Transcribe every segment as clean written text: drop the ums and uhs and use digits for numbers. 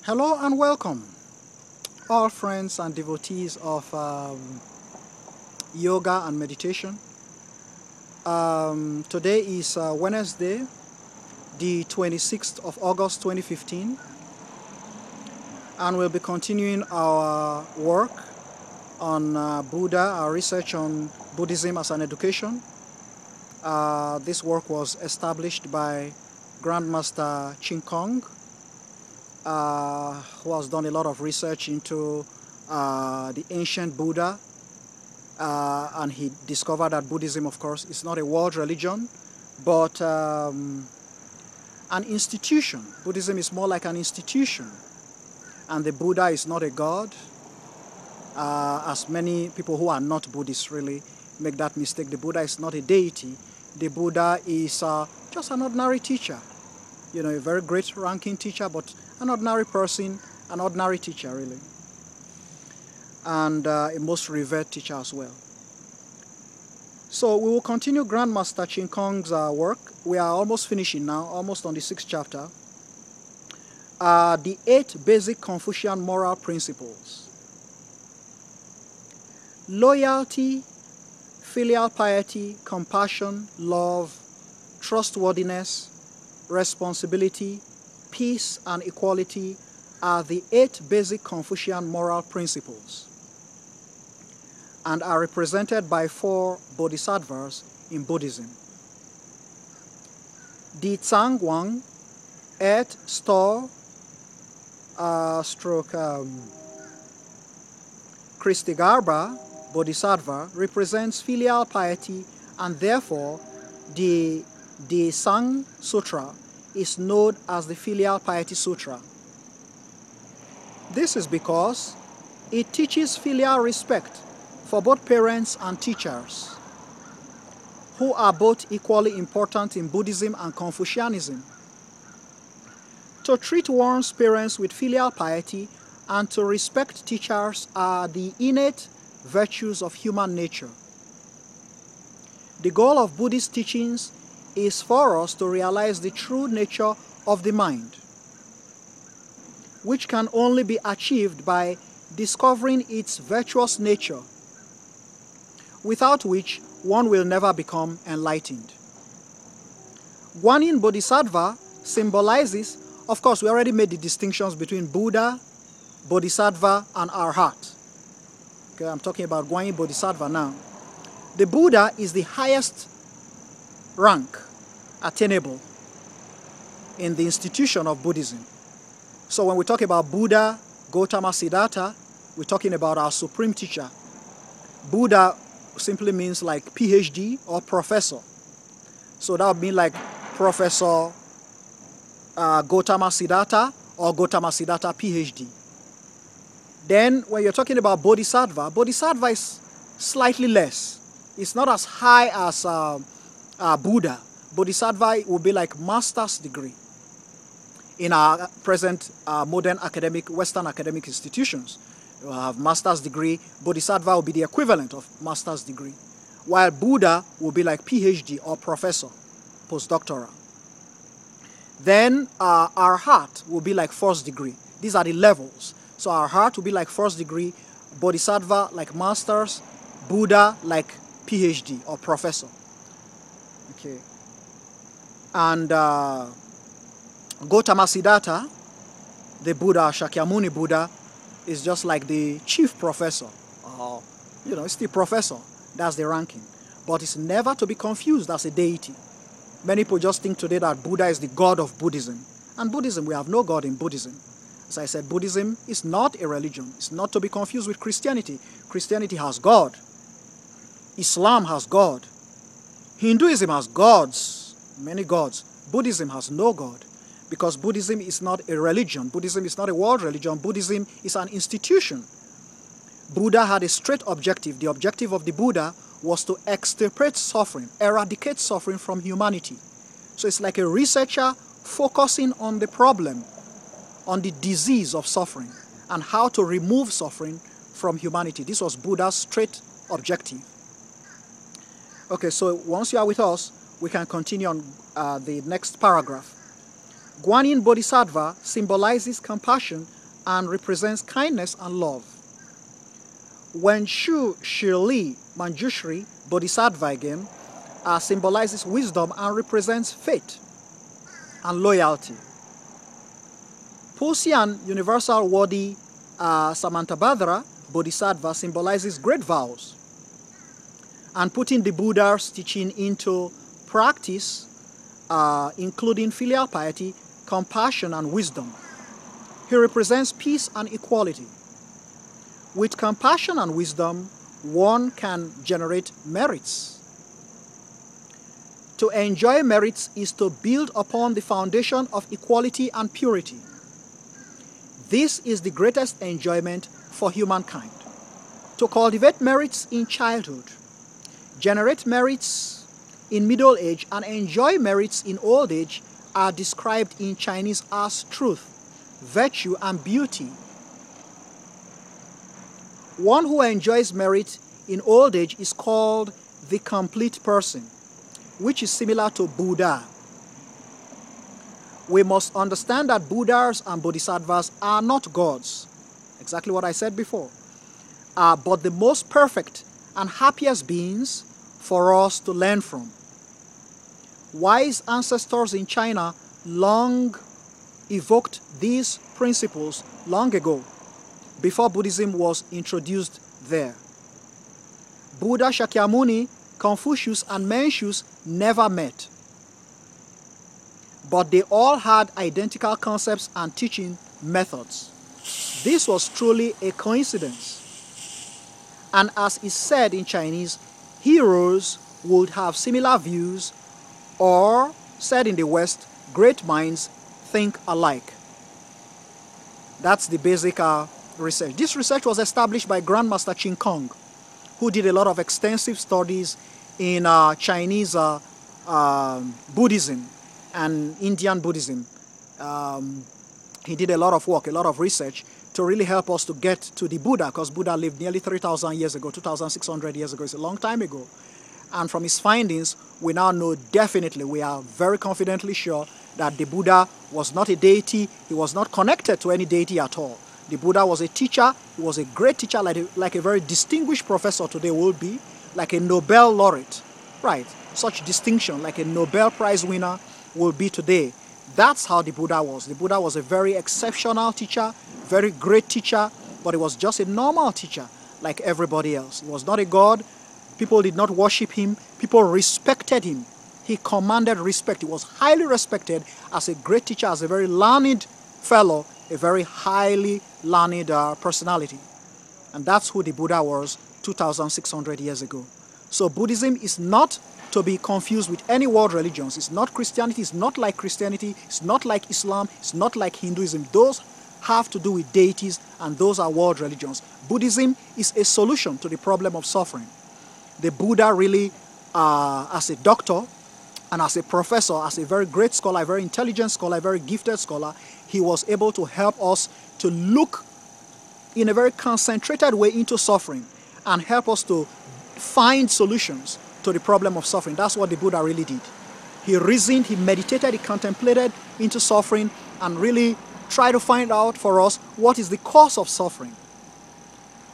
Hello and welcome, all friends and devotees of yoga and meditation. Today is Wednesday, the 26th of August 2015, and we'll be continuing our work on Buddha, our research on Buddhism as an education. This work was established by Grandmaster Ching Kong, who has done a lot of research into the ancient Buddha, and he discovered that Buddhism, of course, is not a world religion, but an institution. Buddhism is more like an institution, and the Buddha is not a god, as many people who are not Buddhists really make that mistake. The Buddha is not a deity. The Buddha is just an ordinary teacher, you know, a very great ranking teacher, but an ordinary person, an ordinary teacher really, and a most revered teacher as well. So we will continue Grandmaster Ching Kong's work. We are almost finishing now, almost on the 6th chapter. The 8 basic Confucian moral principles. Loyalty, filial piety, compassion, love, trustworthiness, responsibility, peace, and equality are the 8 basic Confucian moral principles and are represented by 4 bodhisattvas in Buddhism. Di Tsang Wang, Et Stor, Kristigarbha, Bodhisattva, represents filial piety, and therefore the Sang Sutra is known as the Filial Piety Sutra. This is because it teaches filial respect for both parents and teachers, who are both equally important in Buddhism and Confucianism. To treat one's parents with filial piety and to respect teachers are the innate virtues of human nature. The goal of Buddhist teachings is for us to realize the true nature of the mind, which can only be achieved by discovering its virtuous nature, without which one will never become enlightened. Guanyin Bodhisattva symbolizes, of course, we already made the distinctions between Buddha, Bodhisattva, and Arhat. Okay, I'm talking about Guanyin Bodhisattva now. The Buddha is the highest rank attainable in the institution of Buddhism. So when we talk about Buddha, Gautama Siddhartha, we're talking about our supreme teacher. Buddha simply means like PhD or professor. So that would mean like Professor Gautama Siddhartha or Gautama Siddhartha PhD. Then when you're talking about Bodhisattva, Bodhisattva is slightly less. It's not as high as Buddha. Bodhisattva will be like master's degree in our present modern academic, Western academic institutions. You have master's degree. Bodhisattva will be the equivalent of master's degree, while Buddha will be like PhD or professor, postdoctoral. Then Arhat will be like first degree. These are the levels. So Arhat will be like first degree, Bodhisattva like master's, Buddha like PhD or professor. Okay. And Gautama Siddhartha, the Buddha, Shakyamuni Buddha, is just like the chief professor. You know, it's the professor. That's the ranking. But it's never to be confused as a deity. Many people just think today that Buddha is the god of Buddhism. And Buddhism, we have no god in Buddhism. As I said, Buddhism is not a religion. It's not to be confused with Christianity. Christianity has God. Islam has God. Hinduism has gods, many gods. Buddhism has no god, because Buddhism is not a religion. Buddhism is not a world religion. Buddhism is an institution. Buddha had a straight objective. The objective of the Buddha was to extirpate suffering, eradicate suffering from humanity. So it's like a researcher focusing on the problem, on the disease of suffering, and how to remove suffering from humanity. This was Buddha's straight objective. Okay, so once you are with us, we can continue on the next paragraph. Guanyin Bodhisattva symbolizes compassion and represents kindness and love. When Shu Shili Manjushri Bodhisattva again symbolizes wisdom and represents faith and loyalty. Puxian Universal Wadi Samantabhadra Bodhisattva symbolizes great vows and putting the Buddha's teaching into practice, including filial piety, compassion, and wisdom. He represents peace and equality. With compassion and wisdom, one can generate merits. To enjoy merits is to build upon the foundation of equality and purity. This is the greatest enjoyment for humankind. To cultivate merits in childhood, generate merits in middle age, and enjoy merits in old age are described in Chinese as truth, virtue, and beauty. One who enjoys merit in old age is called the complete person, which is similar to Buddha. We must understand that Buddhas and Bodhisattvas are not gods, exactly what I said before, but the most perfect and happiest beings for us to learn from. Wise ancestors in China long evoked these principles long ago, before Buddhism was introduced there. Buddha Shakyamuni, Confucius, and Mencius never met, but they all had identical concepts and teaching methods. This was truly a coincidence. And as is said in Chinese, heroes would have similar views, or, said in the West, great minds think alike. That's the basic research. This research was established by Grandmaster Ching Kong, who did a lot of extensive studies in Chinese Buddhism and Indian Buddhism. He did a lot of work, a lot of research to really help us to get to the Buddha, because Buddha lived nearly 3,000 years ago, 2,600 years ago. It's a long time ago. And from his findings, we now know definitely, we are very confidently sure that the Buddha was not a deity. He was not connected to any deity at all. The Buddha was a teacher. He was a great teacher, like a very distinguished professor today would be, like a Nobel laureate. Right, such distinction, like a Nobel Prize winner will be today. That's how the Buddha was. The Buddha was a very exceptional teacher, very great teacher, but he was just a normal teacher like everybody else. He was not a god. People did not worship him. People respected him. He commanded respect. He was highly respected as a great teacher, as a very learned fellow, a very highly learned personality. And that's who the Buddha was 2,600 years ago. So Buddhism is not to be confused with any world religions. It's not Christianity. It's not like Christianity. It's not like Islam. It's not like Hinduism. Those have to do with deities, and those are world religions. Buddhism is a solution to the problem of suffering. The Buddha really, as a doctor and as a professor, as a very great scholar, a very intelligent scholar, a very gifted scholar, he was able to help us to look in a very concentrated way into suffering and help us to find solutions to the problem of suffering. That's what the Buddha really did. He reasoned, he meditated, he contemplated into suffering and really tried to find out for us what is the cause of suffering.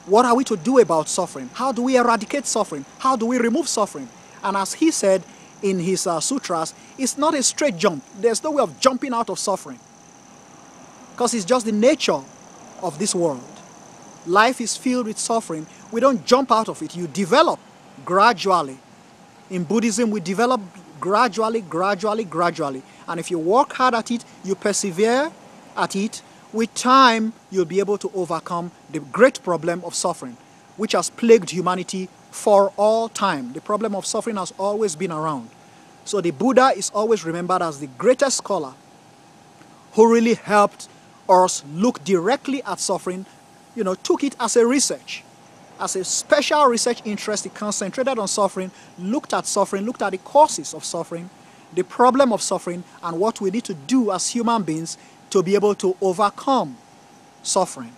What are we to do about suffering? How do we eradicate suffering? How do we remove suffering? And as he said in his sutras, it's not a straight jump. There's no way of jumping out of suffering, because it's just the nature of this world. Life is filled with suffering. We don't jump out of it. You develop gradually. In Buddhism, we develop gradually. And if you work hard at it, you persevere at it, with time, you'll be able to overcome the great problem of suffering, which has plagued humanity for all time. The problem of suffering has always been around. So the Buddha is always remembered as the greatest scholar who really helped us look directly at suffering, took it as a research, as a special research interest. He concentrated on suffering, looked at the causes of suffering, the problem of suffering, and what we need to do as human beings to be able to overcome suffering.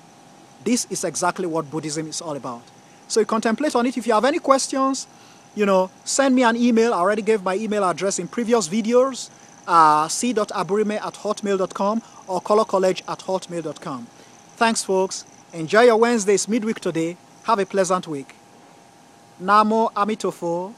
This is exactly what Buddhism is all about. So you contemplate on it. If you have any questions, send me an email. I already gave my email address in previous videos, c.aburime@hotmail.com or colorcollege@hotmail.com. Thanks, folks. Enjoy your Wednesdays midweek today. Have a pleasant week. Namo Amitofo.